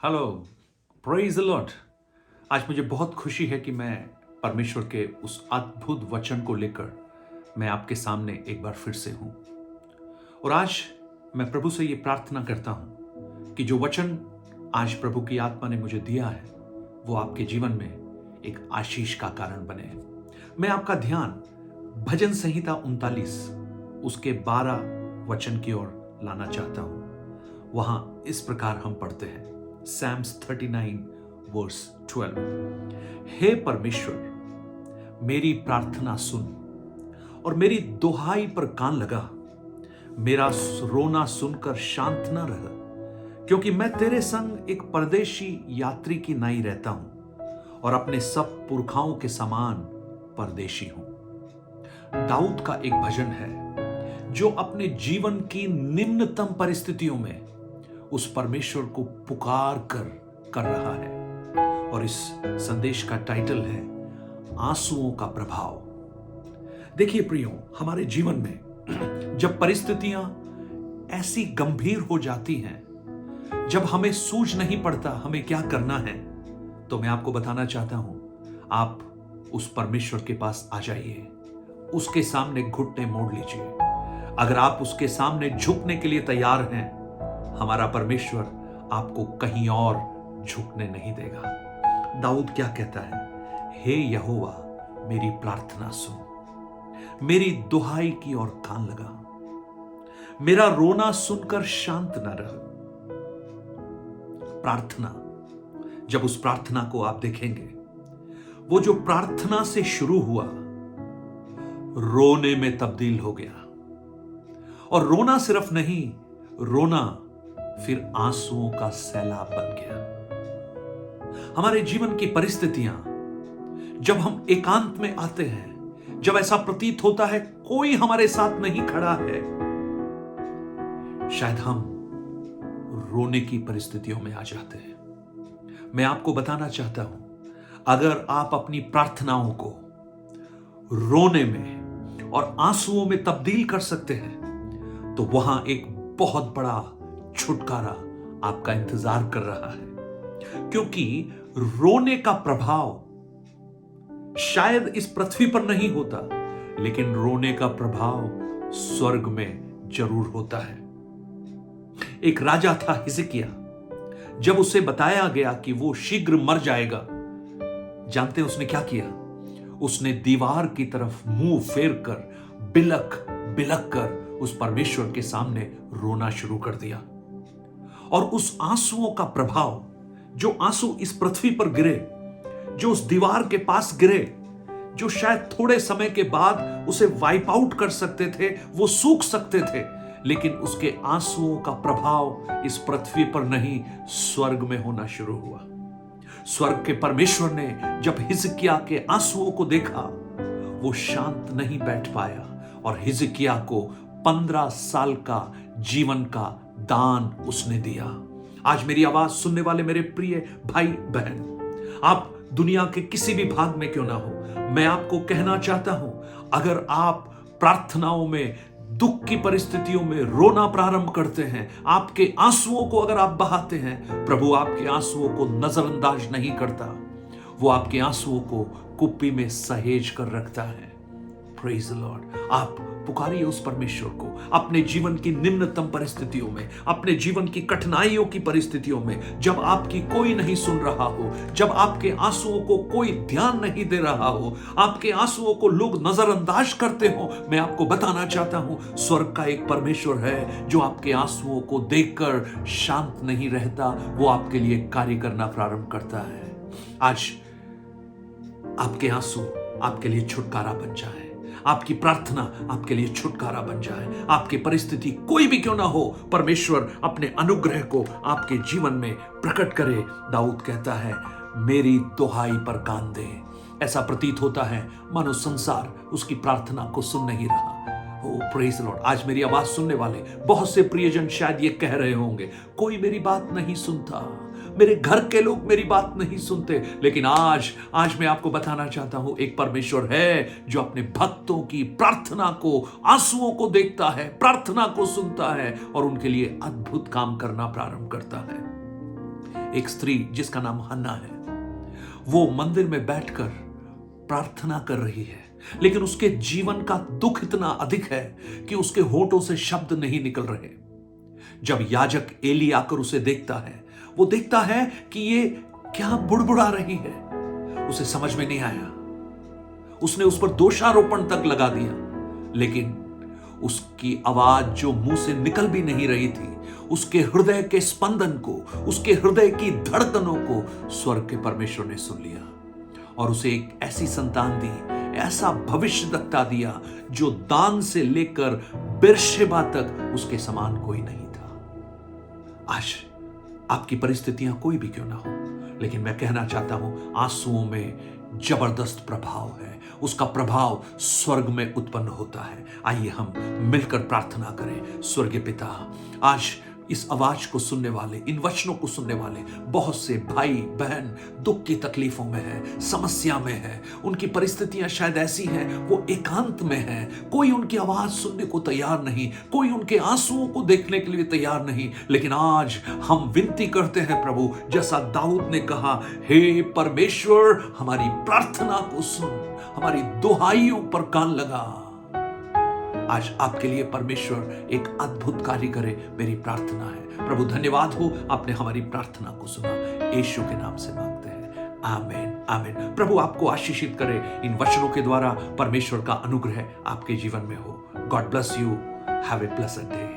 Hello, praise the Lord. आज मुझे बहुत खुशी है कि मैं परमेश्वर के उस अद्भुत वचन को लेकर मैं आपके सामने एक बार फिर से हूं। और आज मैं प्रभु से ये प्रार्थना करता हूं कि जो वचन आज प्रभु की आत्मा ने मुझे दिया है वो आपके जीवन में एक आशीष का कारण बने। मैं आपका ध्यान भजन संहिता 39 उसके 12 वचन की ओर लाना चाहता हूं। वहां इस प्रकार हम पढ़ते हैं, Psalms 39 वर्स 12। हे परमेश्वर, मेरी प्रार्थना सुन और मेरी दोहाई पर कान लगा। मेरा रोना सुनकर शांत न रह, क्योंकि मैं तेरे संग एक परदेशी यात्री की नाई रहता हूं और अपने सब पुरखाओं के समान परदेशी हूं। दाऊद का एक भजन है जो अपने जीवन की निम्नतम परिस्थितियों में उस परमेश्वर को पुकार कर रहा है। और इस संदेश का टाइटल है आंसुओं का प्रभाव। देखिए प्रियो, हमारे जीवन में जब परिस्थितियां ऐसी गंभीर हो जाती हैं, जब हमें सूझ नहीं पड़ता हमें क्या करना है, तो मैं आपको बताना चाहता हूं, आप उस परमेश्वर के पास आ जाइए, उसके सामने घुटने मोड़ लीजिए। अगर आप उसके सामने झुकने के लिए तैयार हैं, हमारा परमेश्वर आपको कहीं और झुकने नहीं देगा। दाऊद क्या कहता है? हे यहोवा, मेरी प्रार्थना सुन, मेरी दुहाई की ओर कान लगा, मेरा रोना सुनकर शांत न रह। प्रार्थना, जब उस प्रार्थना को आप देखेंगे, वो जो प्रार्थना से शुरू हुआ रोने में तब्दील हो गया। और रोना सिर्फ नहीं, रोना फिर आंसुओं का सैलाब बन गया। हमारे जीवन की परिस्थितियां जब हम एकांत में आते हैं, जब ऐसा प्रतीत होता है कोई हमारे साथ नहीं खड़ा है, शायद हम रोने की परिस्थितियों में आ जाते हैं। मैं आपको बताना चाहता हूं, अगर आप अपनी प्रार्थनाओं को रोने में और आंसुओं में तब्दील कर सकते हैं, तो वहां एक बहुत बड़ा छुटकारा आपका इंतजार कर रहा है। क्योंकि रोने का प्रभाव शायद इस पृथ्वी पर नहीं होता, लेकिन रोने का प्रभाव स्वर्ग में जरूर होता है। एक राजा था हिजकिय्याह, जब उसे बताया गया कि वो शीघ्र मर जाएगा, जानते हैं उसने क्या किया? उसने दीवार की तरफ मुंह फेर कर बिलक बिलक कर उस परमेश्वर के सामने रोना शुरू कर दिया। और उस आंसुओं का प्रभाव, जो आंसू इस पृथ्वी पर गिरे, जो उस दीवार के पास गिरे, जो शायद थोड़े समय के बाद उसे वाइप आउट कर सकते थे, वो सूख सकते थे, लेकिन उसके आंसुओं का प्रभाव इस पृथ्वी पर नहीं, स्वर्ग में होना शुरू हुआ। स्वर्ग के परमेश्वर ने जब हिजकिय्याह के आंसुओं को देखा, वो शांत नहीं बैठ पाया और हिजकिय्याह को 15 साल का जीवन का दान उसने दिया। आज मेरी आवाज सुनने वाले मेरे प्रिय भाई बहन, आप दुनिया के किसी भी भाग में क्यों ना हो, मैं आपको कहना चाहता हूं, अगर आप प्रार्थनाओं में, दुख की परिस्थितियों में रोना प्रारंभ करते हैं, आपके आंसुओं को अगर आप बहाते हैं, प्रभु आपके आंसुओं को नजरअंदाज नहीं करता, वो आपके आंसुओं को कुप्पी में सहेज कर रखता है। Praise the Lord. आप पुकारिए उस परमेश्वर को अपने जीवन की निम्नतम परिस्थितियों में, अपने जीवन की कठिनाइयों की परिस्थितियों में, जब आपकी कोई नहीं सुन रहा हो, जब आपके आंसुओं को कोई ध्यान नहीं दे रहा हो, आपके आंसुओं को लोग नजरअंदाज करते हो, मैं आपको बताना चाहता हूं, स्वर्ग का एक परमेश्वर है जो आपके आंसुओं को देखकर शांत नहीं रहता, वो आपके लिए कार्य करना प्रारंभ करता है। आज आपके आंसू आपके लिए छुटकारा बन जाए, आपकी प्रार्थना आपके लिए छुटकारा बन जाए। आपकी परिस्थिति कोई भी क्यों ना हो, परमेश्वर अपने अनुग्रह को आपके जीवन में प्रकट करे। दाऊद कहता है, मेरी दुहाई पर कान दे। ऐसा प्रतीत होता है मानो संसार उसकी प्रार्थना को सुन नहीं रहा। ओ प्रेज लॉर्ड। आज मेरी आवाज सुनने वाले बहुत से प्रियजन शायद ये कह रहे होंगे, कोई मेरी बात नहीं सुनता, मेरे घर के लोग मेरी बात नहीं सुनते, लेकिन आज मैं आपको बताना चाहता हूं, एक परमेश्वर है जो अपने भक्तों की प्रार्थना को, आंसुओं को देखता है, प्रार्थना को सुनता है और उनके लिए अद्भुत काम करना प्रारंभ करता है। एक स्त्री जिसका नाम हन्ना है, वो मंदिर में बैठकर प्रार्थना कर रही है, लेकिन उसके जीवन का दुख इतना अधिक है कि उसके होठों से शब्द नहीं निकल रहे। जब याजक एली आकर उसे देखता है, वो देखता है कि ये क्या बुड़बुड़ा रही है। उसे समझ में नहीं आया, उसने उस पर दोषारोपण तक लगा दिया, लेकिन उसकी आवाज जो मुंह से निकल भी नहीं रही थी, उसके हृदय के स्पंदन को, उसके हृदय की धड़कनों को स्वर्ग के परमेश्वर ने सुन लिया और उसे एक ऐसी संतान दी, ऐसा भविष्यवक्ता दिया जो दान से लेकर बेर्शेबा तक उसके समान कोई नहीं था। आज आपकी परिस्थितियां कोई भी क्यों ना हो, लेकिन मैं कहना चाहता हूं, आंसुओं में जबरदस्त प्रभाव है, उसका प्रभाव स्वर्ग में उत्पन्न होता है। आइए हम मिलकर प्रार्थना करें। स्वर्गीय पिता, आज इस आवाज को सुनने वाले, इन वचनों को सुनने वाले बहुत से भाई बहन दुख की तकलीफों में है, समस्या में है, उनकी परिस्थितियां शायद ऐसी हैं, वो एकांत में है, कोई उनकी आवाज सुनने को तैयार नहीं, कोई उनके आंसुओं को देखने के लिए तैयार नहीं। लेकिन आज हम विनती करते हैं प्रभु, जैसा दाऊद ने कहा, हे परमेश्वर हमारी प्रार्थना को सुन, हमारी दुहाइयों पर कान लगा। आज आपके लिए परमेश्वर एक अद्भुत कार्य करे, मेरी प्रार्थना है। प्रभु धन्यवाद हो, आपने हमारी प्रार्थना को सुना, यीशु के नाम से मांगते हैं, आमीन आमीन। प्रभु आपको आशीषित करे, इन वचनों के द्वारा परमेश्वर का अनुग्रह आपके जीवन में हो। God bless you, have a blessed day.